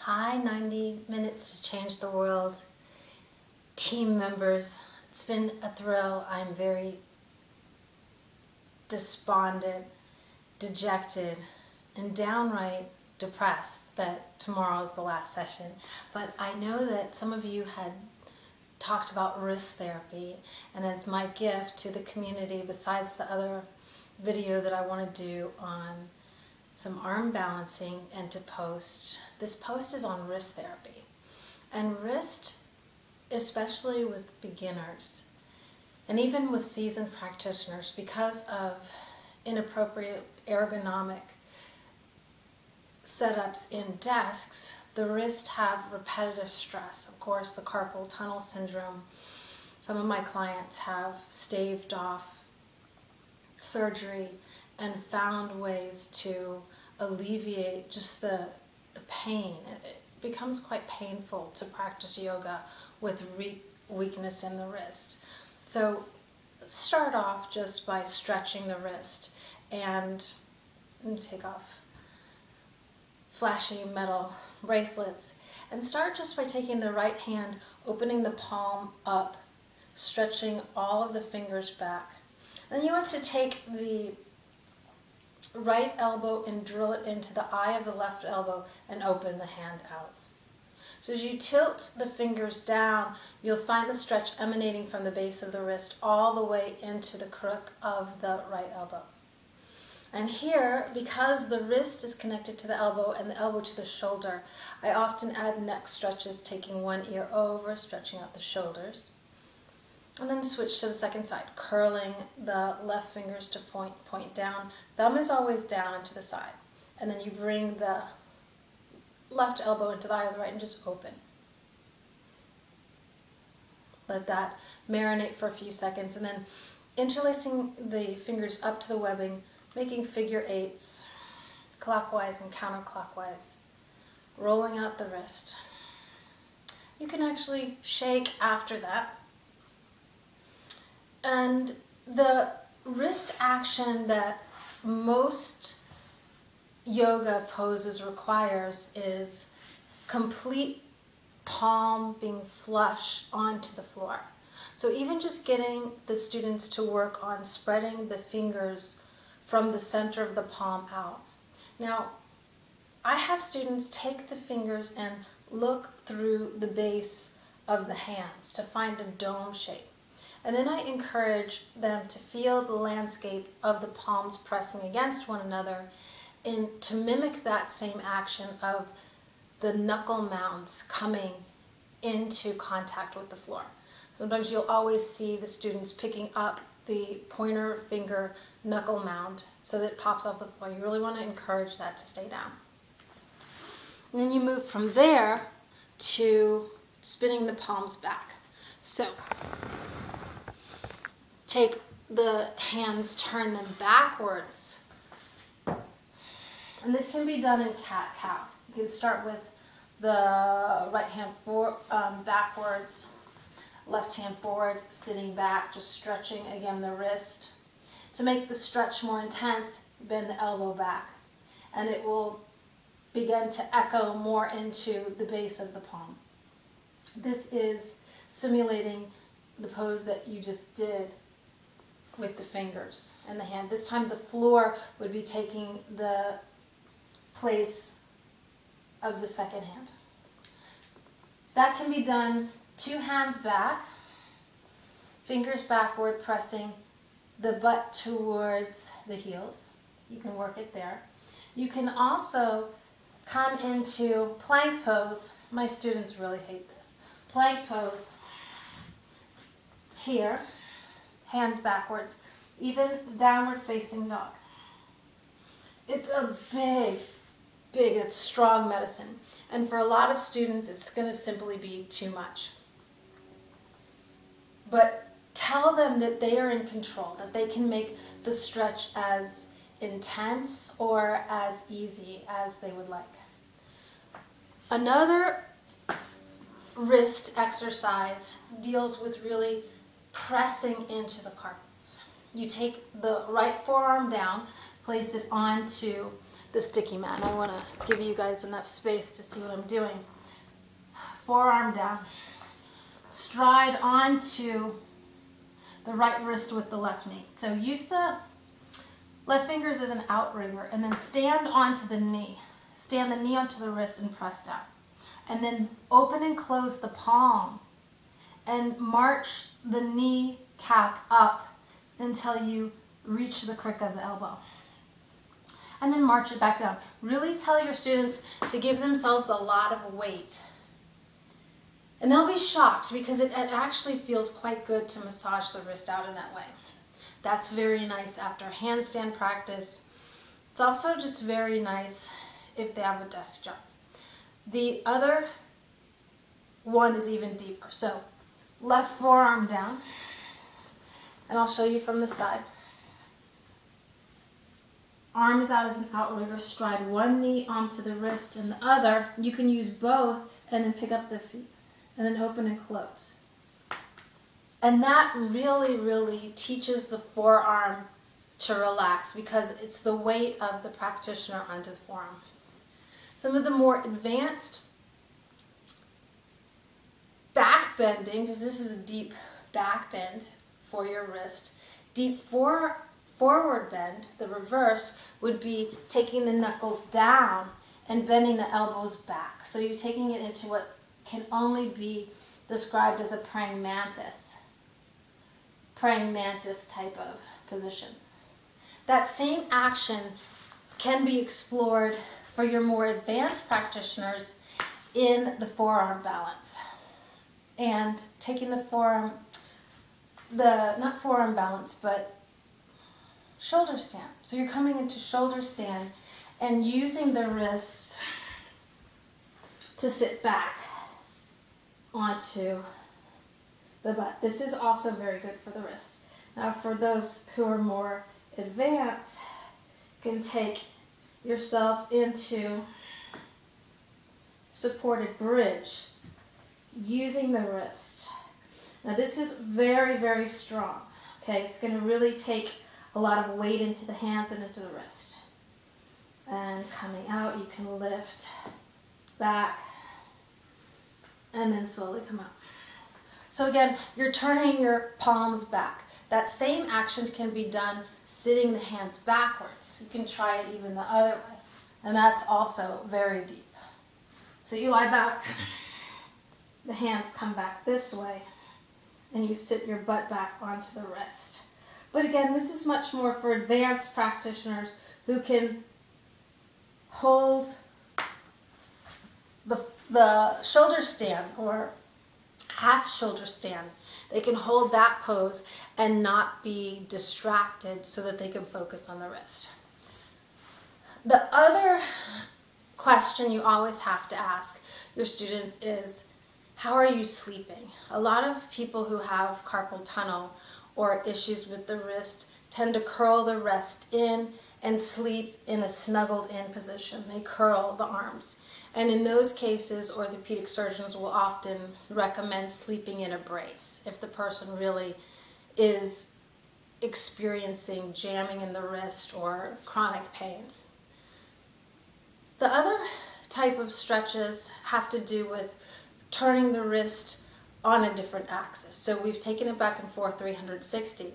Hi, 90 Minutes to Change the World team members. It's been a thrill. I'm very despondent, dejected, and downright depressed that tomorrow is the last session. But I know that some of you had talked about wrist therapy, and as my gift to the community, besides the other video that I want to do on some arm balancing and to post, this post is on wrist therapy. And wrist, especially with beginners and even with seasoned practitioners, because of inappropriate ergonomic setups in desks, the wrists have repetitive stress. Of course, the carpal tunnel syndrome. Some of my clients have staved off surgery and found ways to alleviate just the pain. It becomes quite painful to practice yoga with weakness in the wrist. So let's start off just by stretching the wrist and take off flashy metal bracelets and start just by taking the right hand, opening the palm up, stretching all of the fingers back. Then you want to take the right elbow and drill it into the eye of the left elbow and open the hand out. So as you tilt the fingers down, you'll find the stretch emanating from the base of the wrist all the way into the crook of the right elbow. And here, because the wrist is connected to the elbow and the elbow to the shoulder, I often add neck stretches, taking one ear over, stretching out the shoulders. And then switch to the second side, curling the left fingers to point down. Thumb is always down and to the side. And then you bring the left elbow into the eye of the right and just open. Let that marinate for a few seconds, and then interlacing the fingers up to the webbing, making figure eights, clockwise and counterclockwise, rolling out the wrist. You can actually shake after that. And the wrist action that most yoga poses requires is complete palm being flush onto the floor. So even just getting the students to work on spreading the fingers from the center of the palm out. Now, I have students take the fingers and look through the base of the hands to find a dome shape. And then I encourage them to feel the landscape of the palms pressing against one another and to mimic that same action of the knuckle mounds coming into contact with the floor. Sometimes you'll always see the students picking up the pointer finger knuckle mound so that it pops off the floor. You really want to encourage that to stay down. And then you move from there to spinning the palms back. So take the hands, turn them backwards. And this can be done in cat-cow. You can start with the right hand backwards, left hand forward, sitting back, just stretching again the wrist. To make the stretch more intense, bend the elbow back, and it will begin to echo more into the base of the palm. This is simulating the pose that you just did with the fingers and the hand. This time the floor would be taking the place of the second hand. That can be done two hands back, fingers backward, pressing the butt towards the heels. You can work it there. You can also come into plank pose. My students really hate this. Plank pose here, hands backwards, even downward facing dog. It's a it's strong medicine. And for a lot of students, it's going to simply be too much. But tell them that they are in control, that they can make the stretch as intense or as easy as they would like. Another wrist exercise deals with really pressing into the carpets. You take the right forearm down, place it onto the sticky mat. And I want to give you guys enough space to see what I'm doing. Forearm down. Stride onto the right wrist with the left knee. So use the left fingers as an outrigger and then stand onto the knee. Stand the knee onto the wrist and press down. And then open and close the palm and march the knee cap up until you reach the crick of the elbow. And then march it back down. Really tell your students to give themselves a lot of weight. And they'll be shocked because it actually feels quite good to massage the wrist out in that way. That's very nice after handstand practice. It's also just very nice if they have a desk job. The other one is even deeper. So left forearm down, and I'll show you from the side. Arm is out as an outrigger, stride one knee onto the wrist and the other. You can use both and then pick up the feet and then open and close. And that really, really teaches the forearm to relax because it's the weight of the practitioner onto the forearm. Some of the more advanced back bending, because this is a deep back bend for your wrist, deep forward bend, the reverse, would be taking the knuckles down and bending the elbows back. So you're taking it into what can only be described as a praying mantis type of position. That same action can be explored for your more advanced practitioners in the forearm balance. And taking the forearm, not forearm balance, but shoulder stand. So you're coming into shoulder stand and using the wrists to sit back onto the butt. This is also very good for the wrist. Now for those who are more advanced, you can take yourself into supported bridge using the wrist. Now this is very, very strong. Okay, it's going to really take a lot of weight into the hands and into the wrist. And coming out, you can lift back and then slowly come up. So again, you're turning your palms back. That same action can be done sitting the hands backwards. You can try it even the other way. And that's also very deep. So you lie back, the hands come back this way, and you sit your butt back onto the wrist. But again, this is much more for advanced practitioners who can hold the shoulder stand or half shoulder stand. They can hold that pose and not be distracted so that they can focus on the wrist. The other question you always have to ask your students is, how are you sleeping? A lot of people who have carpal tunnel or issues with the wrist tend to curl the wrist in and sleep in a snuggled in position. They curl the arms. And in those cases, orthopedic surgeons will often recommend sleeping in a brace if the person really is experiencing jamming in the wrist or chronic pain. The other type of stretches have to do with turning the wrist on a different axis. So we've taken it back and forth 360.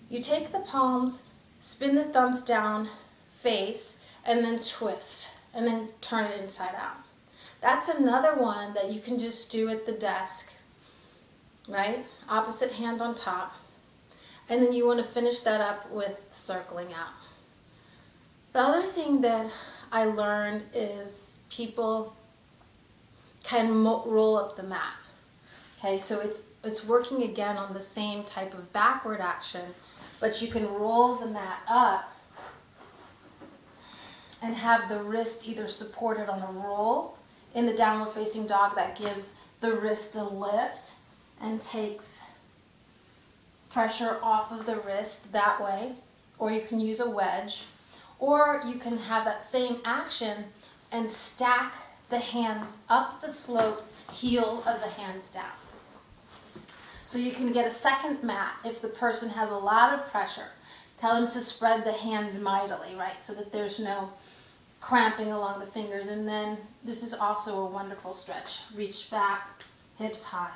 You take the palms, spin the thumbs down, face, and then twist, and then turn it inside out. That's another one that you can just do at the desk, right? Opposite hand on top. And then you want to finish that up with circling out. The other thing that I learned is people can roll up the mat. Okay, so it's working again on the same type of backward action, but you can roll the mat up and have the wrist either supported on a roll in the downward facing dog. That gives the wrist a lift and takes pressure off of the wrist that way, or you can use a wedge, or you can have that same action and stack the hands up the slope, heel of the hands down. So you can get a second mat if the person has a lot of pressure. Tell them to spread the hands mightily, right, so that there's no cramping along the fingers. And then this is also a wonderful stretch. Reach back, hips high.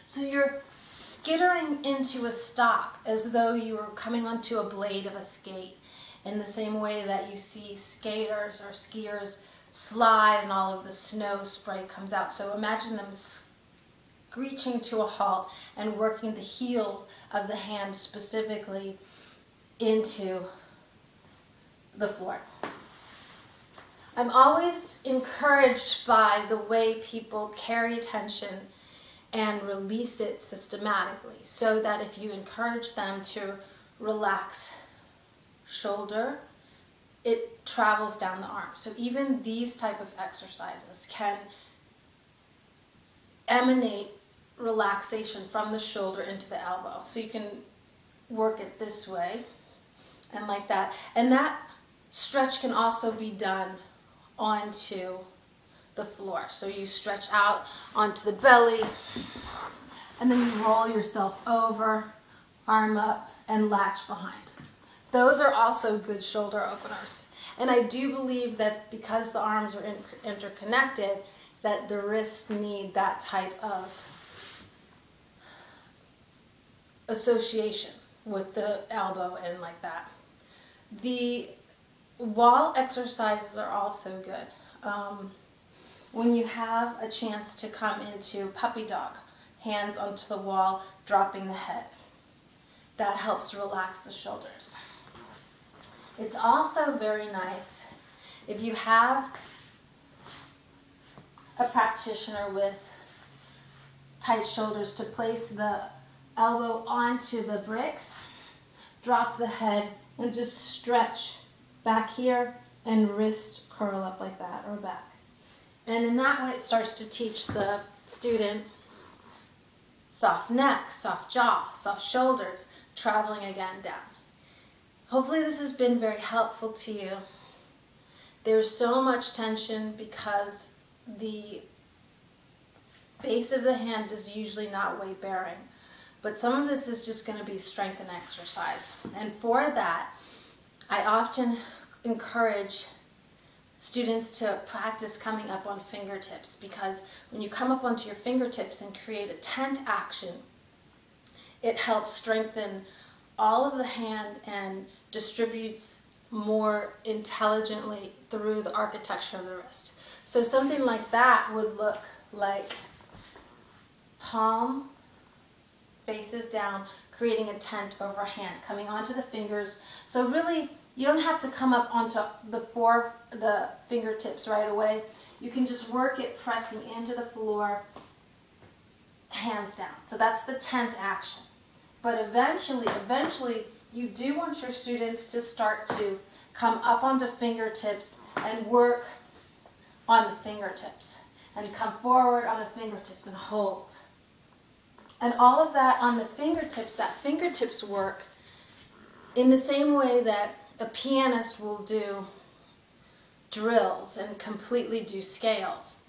So you're skittering into a stop as though you were coming onto a blade of a skate, in the same way that you see skaters or skiers slide and all of the snow spray comes out. So imagine them screeching to a halt and working the heel of the hand specifically into the floor. I'm always encouraged by the way people carry tension and release it systematically, so that if you encourage them to relax shoulder, it travels down the arm. So even these type of exercises can emanate relaxation from the shoulder into the elbow. So you can work it this way and like that. And that stretch can also be done onto the floor. So you stretch out onto the belly, and then you roll yourself over, arm up, and latch behind. Those are also good shoulder openers. And I do believe that because the arms are interconnected, that the wrists need that type of association with the elbow and like that. The wall exercises are also good. When you have a chance to come into puppy dog, hands onto the wall, dropping the head. That helps relax the shoulders. It's also very nice if you have a practitioner with tight shoulders to place the elbow onto the bricks, drop the head, and just stretch back here and wrist curl up like that or back. And in that way it starts to teach the student soft neck, soft jaw, soft shoulders, traveling again down. Hopefully this has been very helpful to you. There's so much tension because the base of the hand is usually not weight bearing, but some of this is just going to be strength and exercise. And for that, I often encourage students to practice coming up on fingertips, because when you come up onto your fingertips and create a tent action, it helps strengthen all of the hand and distributes more intelligently through the architecture of the wrist. So something like that would look like palm faces down, creating a tent over hand, coming onto the fingers. So really, you don't have to come up onto the fingertips right away. You can just work it pressing into the floor, hands down. So that's the tent action. But eventually, you do want your students to start to come up onto fingertips and work on the fingertips. And come forward on the fingertips and hold. And all of that on the fingertips, that fingertips work in the same way that a pianist will do drills and completely do scales.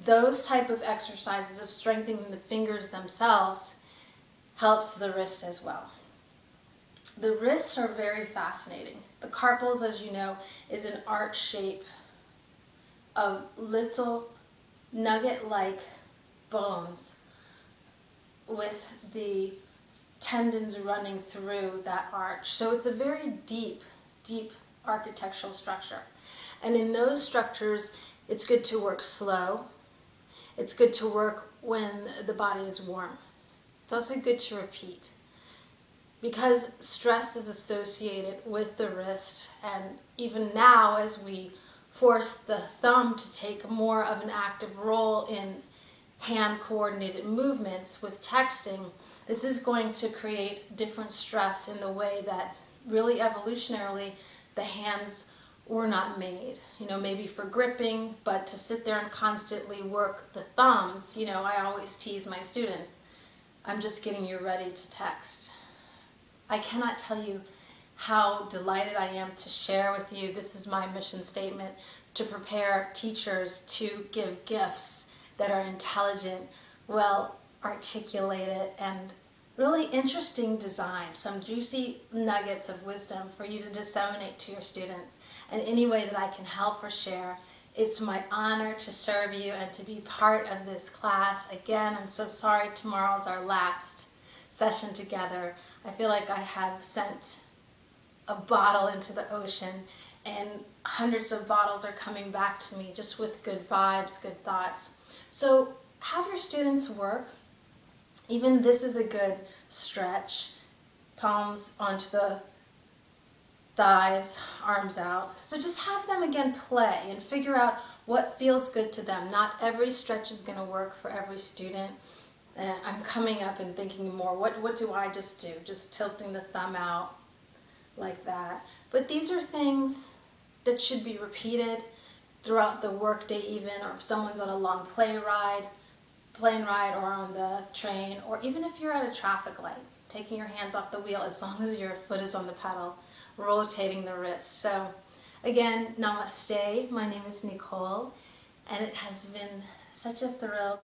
Those type of exercises of strengthening the fingers themselves helps the wrist as well. The wrists are very fascinating. The carpals, as you know, is an arch shape of little nugget-like bones with the tendons running through that arch. So it's a very deep architectural structure. And in those structures, it's good to work slow. It's good to work when the body is warm. It's also good to repeat, because stress is associated with the wrist, and even now as we force the thumb to take more of an active role in hand coordinated movements with texting, this is going to create different stress in the way that really evolutionarily the hands were not made. You know, maybe for gripping, but to sit there and constantly work the thumbs, you know, I always tease my students, I'm just getting you ready to text. I cannot tell you how delighted I am to share with you. This is my mission statement, to prepare teachers to give gifts that are intelligent, well articulated, and really interesting design, some juicy nuggets of wisdom for you to disseminate to your students. And any way that I can help or share, it's my honor to serve you and to be part of this class. Again, I'm so sorry tomorrow's our last session together. I feel like I have sent a bottle into the ocean and hundreds of bottles are coming back to me just with good vibes, good thoughts. So have your students work. Even this is a good stretch. Palms onto the thighs, arms out. So just have them again play and figure out what feels good to them. Not every stretch is going to work for every student. I'm coming up and thinking more, what do I just do? Just tilting the thumb out like that. But these are things that should be repeated throughout the workday even, or if someone's on a long plane ride or on the train, or even if you're at a traffic light, taking your hands off the wheel as long as your foot is on the pedal, rotating the wrist. So again, namaste. My name is Nicole, and it has been such a thrill